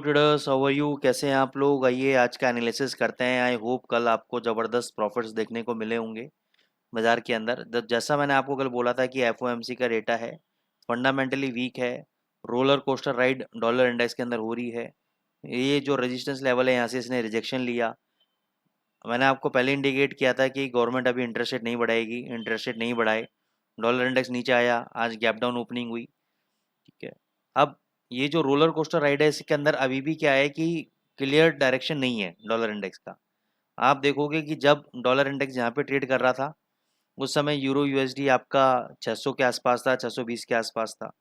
Traders, how are you? कैसे हैं आप लोग? आइए आज का एनालिसिस करते हैं। आई होप कल आपको ज़बरदस्त प्रॉफिट्स देखने को मिले होंगे बाजार के अंदर। जैसा मैंने आपको कल बोला था कि एफओएमसी का डेटा है, फंडामेंटली वीक है। Roller coaster ride dollar index के अंदर हो रही है। ये जो रेजिस्टेंस लेवल है, यहाँ से इसने रिजेक्शन लिया। मैंने आपको पहले इंडिकेट किया था कि गवर्नमेंट अभी इंटरेस्ट रेट नहीं बढ़ाएगी, इंटरेस्ट रेट नहीं बढ़ाए। डॉलर इंडेक्स नीचे आया, आज गैप डाउन ओपनिंग हुई। ठीक है। अब ये जो रोलर कोस्टर राइड है, इसके अंदर अभी भी क्या है कि क्लियर डायरेक्शन नहीं है डॉलर इंडेक्स का। आप देखोगे कि जब डॉलर इंडेक्स यहाँ पे ट्रेड कर रहा था, उस समय यूरो यूएसडी आपका 600 के आसपास था, 620 के आसपास था।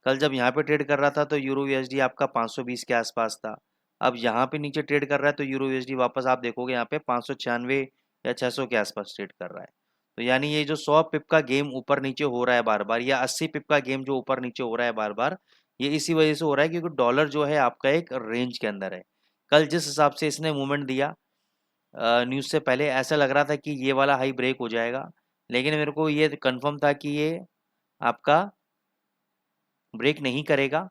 कल जब यहाँ पे ट्रेड कर रहा था तो यूरो यूएसडी आपका 520 के आसपास था। अब यहाँ पे नीचे ट्रेड कर रहा है तो यूरो यूएसडी वापस आप देखोगे यहाँ पे 596 या 600 के आसपास ट्रेड कर रहा है। तो यानी ये जो 100 पिप का गेम ऊपर नीचे हो रहा है बार बार, या 80 पिप का गेम जो ऊपर नीचे हो रहा है बार बार, ये इसी वजह से हो रहा है क्योंकि डॉलर जो है आपका एक रेंज के अंदर है। कल जिस हिसाब से इसने मूवमेंट दिया न्यूज़ से पहले, ऐसा लग रहा था कि ये वाला हाई ब्रेक हो जाएगा, लेकिन मेरे को ये कंफर्म था कि ये आपका ब्रेक नहीं करेगा,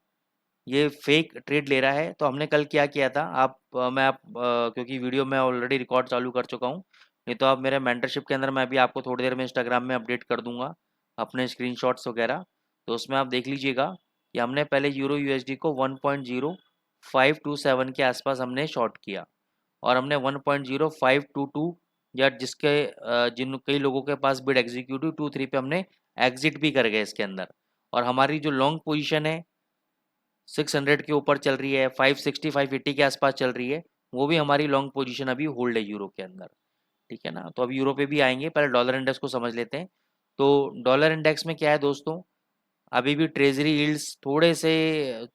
ये फेक ट्रेड ले रहा है। तो हमने कल क्या किया था, क्योंकि वीडियो में ऑलरेडी रिकॉर्ड चालू कर चुका हूँ, नहीं तो आप मेरे मेंटरशिप के अंदर मैं भी आपको थोड़ी देर में इंस्टाग्राम में अपडेट कर दूंगा अपने स्क्रीनशॉट्स वगैरह। तो उसमें आप देख लीजिएगा कि हमने पहले यूरो यूएसडी को 1.0527 के आसपास हमने शॉर्ट किया, और हमने 1.0522, या जिन कई लोगों के पास बिड एग्जीक्यूटिव 23 पे हमने एग्जिट भी कर गए इसके अंदर। और हमारी जो लॉन्ग पोजीशन है 600 के ऊपर चल रही है, 560 580 के आसपास चल रही है, वो भी हमारी लॉन्ग पोजीशन अभी होल्ड है यूरो के अंदर। ठीक है ना। तो अब यूरो पे भी आएंगे, पहले डॉलर इंडेक्स को समझ लेते हैं। तो डॉलर इंडेक्स में क्या है दोस्तों, अभी भी ट्रेजरी यील्ड्स थोड़े से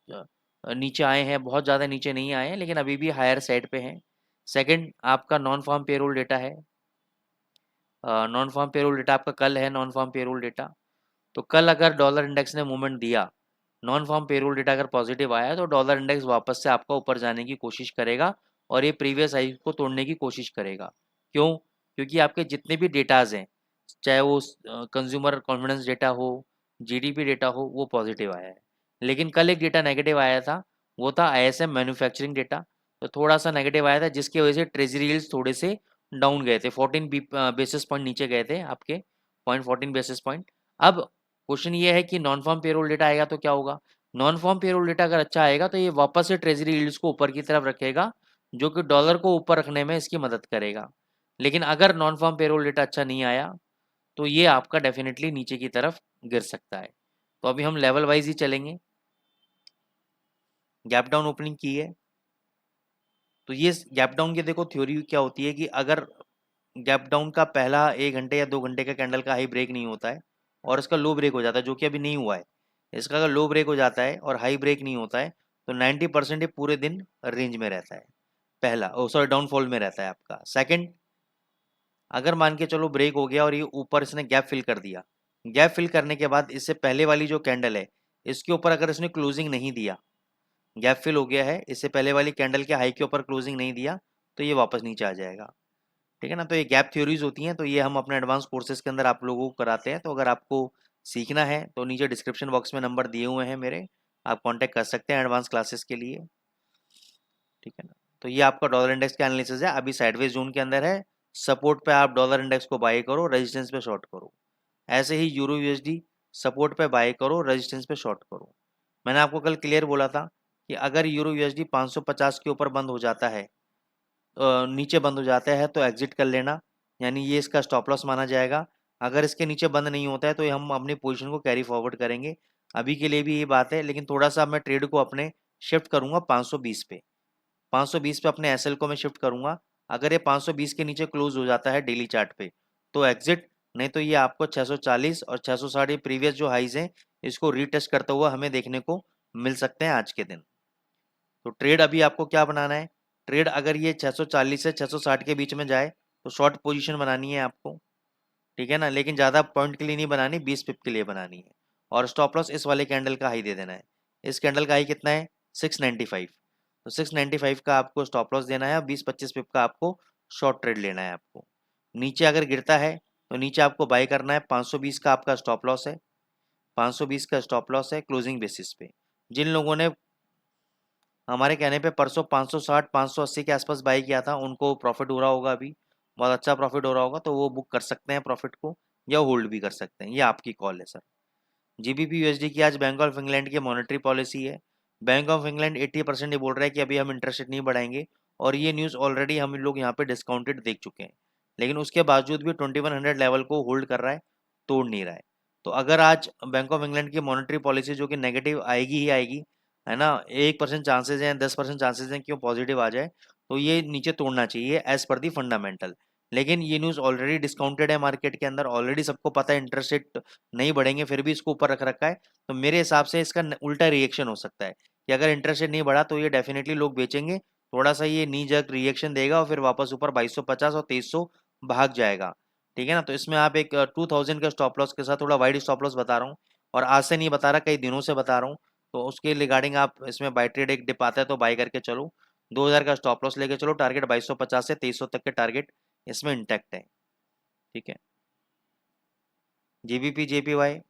नीचे आए हैं, बहुत ज़्यादा नीचे नहीं आए हैं, लेकिन अभी भी हायर साइड पे हैं। सेकंड, आपका नॉन फार्म पेरोल डेटा है। नॉन फार्म पेरोल डेटा आपका कल है, नॉन फार्म पेरोल डेटा। तो कल अगर डॉलर इंडेक्स ने मूवमेंट दिया, नॉन फार्म पेरोल डेटा अगर पॉजिटिव आया, तो डॉलर इंडेक्स वापस से आपका ऊपर जाने की कोशिश करेगा और ये प्रीवियस हाई को तोड़ने की कोशिश करेगा। क्यों? क्योंकि आपके जितने भी डेटाज हैं, चाहे वो कंज्यूमर कॉन्फिडेंस डेटा हो, जीडीपी डेटा हो, वो पॉजिटिव आया है। लेकिन कल एक डेटा नेगेटिव आया था, वो था आईएसएम मैन्युफैक्चरिंग डेटा। तो थोड़ा सा नेगेटिव आया था, जिसकी वजह से ट्रेजरी यील्ड्स थोड़े से डाउन गए थे, 14 बेसिस पॉइंट नीचे गए थे आपके, 0.14 बेसिस पॉइंट। अब क्वेश्चन ये है कि नॉन फॉर्म पेरोल डेटा आएगा तो क्या होगा। नॉन फॉर्म पेरोल डेटा अगर अच्छा आएगा तो ये वापस से ट्रेजरी यील्ड्स को ऊपर की तरफ रखेगा, जो कि डॉलर को ऊपर रखने में इसकी मदद करेगा। लेकिन अगर नॉन फॉर्म पेरोल डेटा अच्छा नहीं आया, तो ये आपका डेफिनेटली नीचे की तरफ गिर सकता है। तो अभी हम लेवल वाइज ही चलेंगे। गैप डाउन ओपनिंग की है, तो ये गैप डाउन की देखो थ्योरी क्या होती है कि अगर गैप डाउन का पहला 1 घंटे या 2 घंटे का कैंडल का हाई ब्रेक नहीं होता है और इसका लो ब्रेक हो जाता है, जो कि अभी नहीं हुआ है, इसका अगर लो ब्रेक हो जाता है और हाई ब्रेक नहीं होता है, तो 90% ये पूरे दिन रेंज में रहता है। पहला, ओ सॉरी, डाउनफॉल में रहता है आपका। सेकंड, अगर मान के चलो ब्रेक हो गया और ये ऊपर इसने गैप फिल कर दिया, गैप फिल करने के बाद इससे पहले वाली जो कैंडल है, इसके ऊपर अगर इसने क्लोजिंग नहीं दिया, गैप फिल हो गया है, इससे पहले वाली कैंडल के हाई के ऊपर क्लोजिंग नहीं दिया, तो ये वापस नीचे आ जाएगा। ठीक है ना। तो ये गैप थ्योरीज होती हैं, तो ये हम अपने एडवांस कोर्सेज के अंदर आप लोगों को कराते हैं। तो अगर आपको सीखना है तो नीचे डिस्क्रिप्शन बॉक्स में नंबर दिए हुए हैं मेरे, आप कांटेक्ट कर सकते हैं एडवांस क्लासेस के लिए। ठीक है ना। तो ये आपका डॉलर इंडेक्स का एनालिसिस है, अभी साइडवेज जोन के अंदर है। सपोर्ट पे आप डॉलर इंडेक्स को बाय करो, रेजिस्टेंस पे शॉर्ट करो। ऐसे ही यूरो यूएसडी सपोर्ट पे बाय करो, रेजिस्टेंस पे शॉर्ट करो। मैंने आपको कल क्लियर बोला था कि अगर यूरो यूएसडी 550 के ऊपर बंद हो जाता है, नीचे बंद हो जाता है, तो एग्जिट कर लेना, यानी ये इसका स्टॉप लॉस माना जाएगा। अगर इसके नीचे बंद नहीं होता है तो ये हम अपनी पोजीशन को कैरी फॉरवर्ड करेंगे। अभी के लिए भी ये बात है, लेकिन थोड़ा सा मैं ट्रेड को अपने शिफ्ट करूंगा 520 पे। 520 पे अपने एसएल को मैं शिफ्ट करूंगा। अगर ये 520 के नीचे क्लोज हो जाता है डेली चार्ट पे, तो एग्जिट, नहीं तो ये आपको 640 और 660 प्रीवियस जो हाइज हैं, इसको रीटेस्ट करता हुआ हमें देखने को मिल सकते हैं आज के दिन। तो ट्रेड अभी आपको क्या बनाना है, ट्रेड अगर ये 640 से 660 के बीच में जाए तो शॉर्ट पोजीशन बनानी है आपको। ठीक है ना, लेकिन ज़्यादा पॉइंट के लिए नहीं बनानी, 20 पिप के लिए बनानी है। और स्टॉप लॉस इस वाले कैंडल का हाई दे देना है। इस कैंडल का हाई कितना है, 695। तो 695 का आपको स्टॉप लॉस देना है, और 20-25 पिप का आपको शॉर्ट ट्रेड लेना है आपको। नीचे अगर गिरता है तो नीचे आपको बाय करना है, 520 का आपका स्टॉप लॉस है। 520 का स्टॉप लॉस है क्लोजिंग बेसिस पे। जिन लोगों ने हमारे कहने पे परसों 560 580 के आसपास बाई किया था, उनको प्रॉफिट हो रहा होगा अभी, बहुत अच्छा प्रॉफिट हो रहा होगा, तो वो बुक कर सकते हैं प्रॉफिट को, या होल्ड भी कर सकते हैं, ये आपकी कॉल है सर। जीबीपी यूएसडी की आज बैंक ऑफ इंग्लैंड की मॉनेटरी पॉलिसी है। बैंक ऑफ इंग्लैंड 80% ये बोल रहा है कि अभी हम इंटरेस्ट रेट नहीं बढ़ाएंगे, और ये न्यूज़ ऑलरेडी हम लोग यहाँ पे डिस्काउंटेड देख चुके हैं, लेकिन उसके बावजूद भी 2100 लेवल को होल्ड कर रहा है, तोड़ नहीं रहा है। तो अगर आज बैंक ऑफ इंग्लैंड की मॉनेटरी पॉलिसी जो कि नेगेटिव आएगी ही आएगी, है ना, 1% चांसेस हैं, 10% चांसेस हैं कि वो पॉजिटिव आ जाए, तो ये नीचे तोड़ना चाहिए एज पर दी फंडामेंटल। लेकिन ये न्यूज़ ऑलरेडी डिस्काउंटेड है मार्केट के अंदर, ऑलरेडी सबको पता है इंटरेस्ट रेट नहीं बढ़ेंगे, फिर भी इसको ऊपर रख रखा है, तो मेरे हिसाब से इसका उल्टा रिएक्शन हो सकता है कि अगर इंटरेस्ट रेट नहीं बढ़ा तो ये डेफिनेटली लोग बेचेंगे, थोड़ा सा ये नी जर्क रिएक्शन देगा और फिर वापस ऊपर 2250 और 2300 भाग जाएगा। ठीक है ना, तो इसमें आप एक 2000 का स्टॉप लॉस के साथ, थोड़ा वाइड स्टॉप लॉस बता रहा हूँ, और आज से नहीं बता रहा, कई दिनों से बता रहा हूँ, तो उसके रिगार्डिंग आप इसमें बाई ट्रेड एक डिप आता है तो बाई करके चलो, 2000 का स्टॉप लॉस लेके चलो, टारगेट 2250 से 2300 तक के टारगेट इसमें इंटैक्ट है। ठीक है, जीबीपी जेपीवाई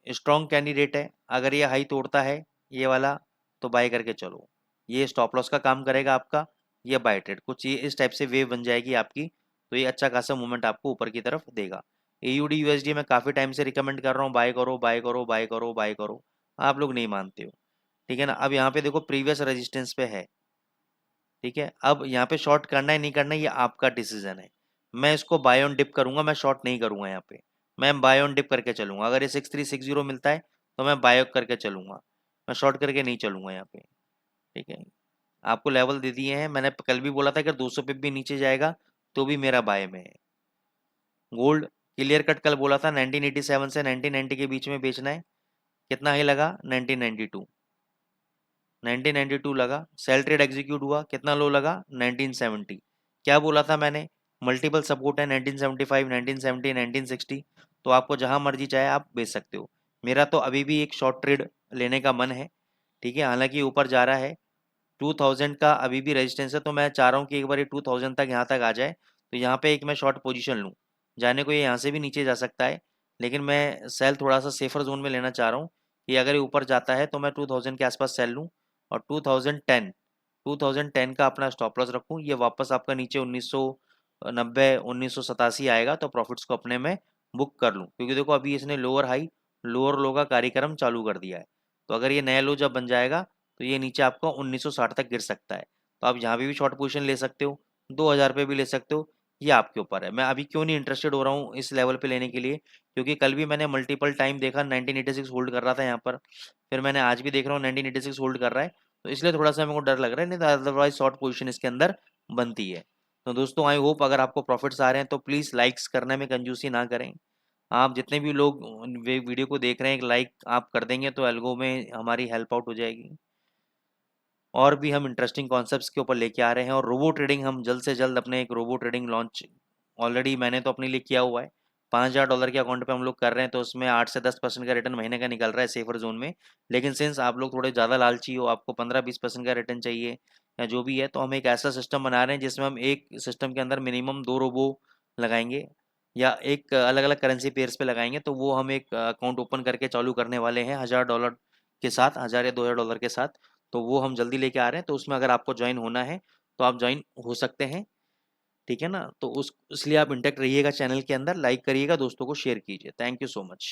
स्ट्रॉन्ग कैंडिडेट है, अगर ये हाई तोड़ता है ये वाला, तो बाय करके चलो, ये स्टॉप लॉस का काम करेगा आपका, ये बाय ट्रेड कुछ ये इस टाइप से वेव बन जाएगी आपकी, तो ये अच्छा खासा मूवमेंट आपको ऊपर की तरफ देगा। एयूडी यूएसडी मैं काफ़ी टाइम से रिकमेंड कर रहा हूँ, बाय करो बाय करो बाय करो बाय करो, आप लोग नहीं मानते हो। ठीक है ना, अब यहाँ पे देखो प्रीवियस रेजिस्टेंस पे है। ठीक है, अब यहाँ पे शॉर्ट करना है नहीं करना है ये आपका डिसीजन है। मैं इसको बाय ऑन डिप करूंगा, मैं शॉर्ट नहीं करूंगा यहाँ पे, मैं बाय ऑन डिप करके चलूंगा, अगर ये 6360 मिलता है तो मैं बाय करके चलूंगा, मैं शॉर्ट करके नहीं चलूंगा यहाँ पे। ठीक है, आपको लेवल दे दिए हैं, मैंने कल भी बोला था अगर 200 पिप भी नीचे जाएगा तो भी मेरा बाय में है। गोल्ड क्लियर कट कल बोला था 1987 से 1990 के बीच में बेचना है, कितना हाई लगा 1992, 1992 लगा, सेल ट्रेड एग्जीक्यूट हुआ, कितना लो लगा 1970। क्या बोला था मैंने, मल्टीपल सपोर्ट है 1975 1970 1960, तो आपको जहां मर्जी चाहे आप बेच सकते हो। मेरा तो अभी भी एक शॉर्ट ट्रेड लेने का मन है। ठीक है, हालांकि ऊपर जा रहा है, 2000 का अभी भी रेजिस्टेंस है, तो मैं चाह रहा हूँ कि एक बार ये 2000 तक यहाँ तक आ जाए, तो यहाँ पे एक मैं शॉर्ट पोजीशन लूँ, जाने को ये यहाँ से भी नीचे जा सकता है, लेकिन मैं सेल थोड़ा सा सेफर जोन में लेना चाह रहा हूँ, कि अगर ये ऊपर जाता है तो मैं 2000 के आसपास सेल लूँ, और 2010 का अपना स्टॉप लॉस रखूँ, ये वापस आपका नीचे 1990 1987 आएगा तो प्रॉफिट्स को अपने में बुक कर लूँ, क्योंकि देखो अभी इसने लोअर हाई लोअर लो का कार्यक्रम चालू कर दिया है, तो अगर ये नया लो जब बन जाएगा तो ये नीचे आपको 1960 तक गिर सकता है, तो आप यहाँ पे भी शॉर्ट पोजीशन ले सकते हो, 2000 पे भी ले सकते हो, ये आपके ऊपर है। मैं अभी क्यों नहीं इंटरेस्टेड हो रहा हूँ इस लेवल पे लेने के लिए, क्योंकि कल भी मैंने मल्टीपल टाइम देखा 1986 होल्ड कर रहा था यहाँ पर, फिर मैंने आज भी देख रहा हूँ 1986 होल्ड कर रहा है, तो इसलिए थोड़ा सा मेरे को डर लग रहा है, नहीं तो अदरवाइज शॉर्ट पोजीशन इसके अंदर बनती है। तो दोस्तों आई होप अगर आपको प्रॉफिट्स आ रहे हैं तो प्लीज़ लाइक्स करने में कंजूसी ना करें, आप जितने भी लोग वीडियो को देख रहे हैं एक लाइक आप कर देंगे तो एल्गो में हमारी हेल्प आउट हो जाएगी। और भी हम इंटरेस्टिंग कॉन्सेप्ट्स के ऊपर लेके आ रहे हैं, और रोबो ट्रेडिंग हम जल्द से जल्द अपने एक रोबो ट्रेडिंग लॉन्च ऑलरेडी मैंने तो अपने लिए किया हुआ है, $5000 के अकाउंट पे हम लोग कर रहे हैं, तो उसमें 8 से 10% का रिटर्न महीने का निकल रहा है सेफर जोन में। लेकिन सिंस आप लोग थोड़े ज़्यादा लालची हो, आपको 15-20% का रिटर्न चाहिए या जो भी है, तो हम एक ऐसा सिस्टम बना रहे हैं जिसमें हम एक सिस्टम के अंदर मिनिमम 2 रोबो लगाएंगे, या एक अलग अलग करेंसी पेयर्स पे लगाएंगे, तो वो हम एक अकाउंट ओपन करके चालू करने वाले हैं $1000 के साथ, 1000 या $2000 के साथ, तो वो हम जल्दी लेके आ रहे हैं, तो उसमें अगर आपको ज्वाइन होना है तो आप ज्वाइन हो सकते हैं। ठीक है ना, तो उस इसलिए आप इंटैक्ट रहिएगा चैनल के अंदर, लाइक करिएगा, दोस्तों को शेयर कीजिए। Thank you so much.